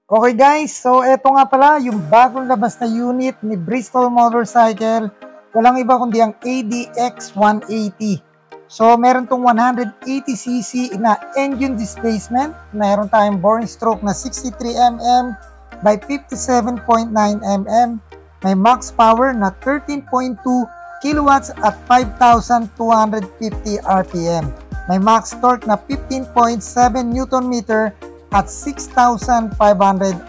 Okay guys, so eto nga pala yung bagong labas na unit ni Bristol Motorcycle. Walang iba kundi ang ADX 180. So meron tong 180cc na engine displacement. Meron tayong boring stroke na 63mm by 57.9mm. May max power na 13.2 kilowatts at 5,250 RPM. May max torque na 15.7 Newton meter at 6,500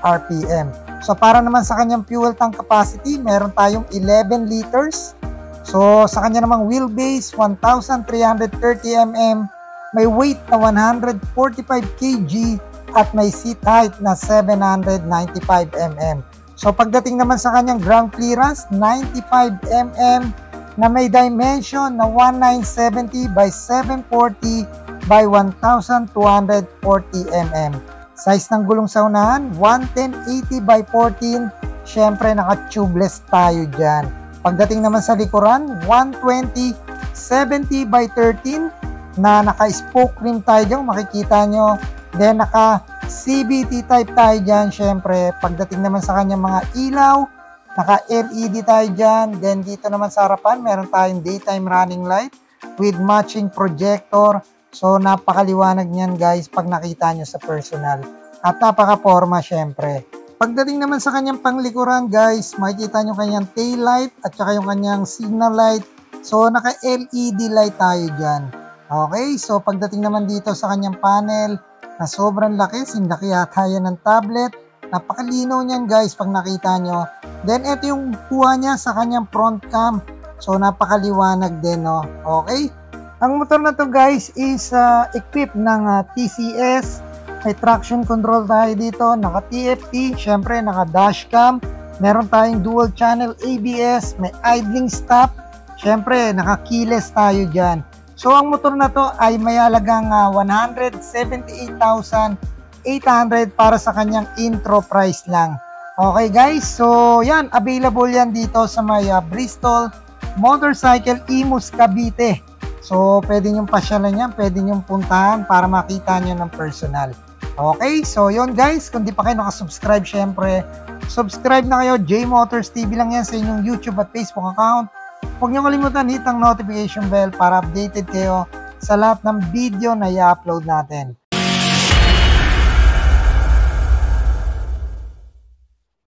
RPM. So para naman sa kanyang fuel tank capacity, meron tayong 11 liters. So sa kanya namang wheelbase, 1,330mm, may weight na 145 kg at may seat height na 795mm. So pagdating naman sa kanyang ground clearance, 95mm na may dimension na 1970 by 740 by 1,240mm. Size ng gulong sa unahan, 110/80 by 14. Syempre, naka-tubeless tayo dyan. Pagdating naman sa likuran, 120/70 by 13 na naka-spoke rim tayo dyan. Makikita nyo. Then, naka-CVT type tayo dyan. Syempre, pagdating naman sa kanyang mga ilaw, naka-LED tayo dyan. Then, dito naman sa harapan, meron tayong daytime running light with matching projector. So, napakaliwanag niyan guys pag nakita nyo sa personal. At napaka-forma syempre. Pagdating naman sa kanyang panglikuran guys, makikita nyo kanyang tail light at saka yung kanyang signal light. So, naka-LED light tayo dyan. Okay, so pagdating naman dito sa kanyang panel na sobrang laki, sinlaki yata yan ng tablet. Napakalinaw niyan guys pag nakita nyo. Then, ito yung kuha niya sa kanyang front cam. So, napakaliwanag din, no? Okay. Ang motor na to guys is equipped ng TCS. May traction control tayo dito, naka TFT, syempre naka dashcam. Meron tayong dual channel ABS, may idling stop. Syempre naka keyless tayo dyan. So ang motor na to ay may halagang 178,800 para sa kanyang intro price lang. Okay guys, so yan, available yan dito sa may Bristol Motorcycle Imus Cavite. So, pwede nyong pasyalan yan, pwede nyong puntahan para makita nyo ng personal. Okay, so yun guys, kung di pa kayo nakasubscribe, syempre, subscribe na kayo. J Motors TV lang yan sa inyong YouTube at Facebook account. Huwag nyo kalimutan hit ang notification bell para updated kayo sa lahat ng video na i-upload natin.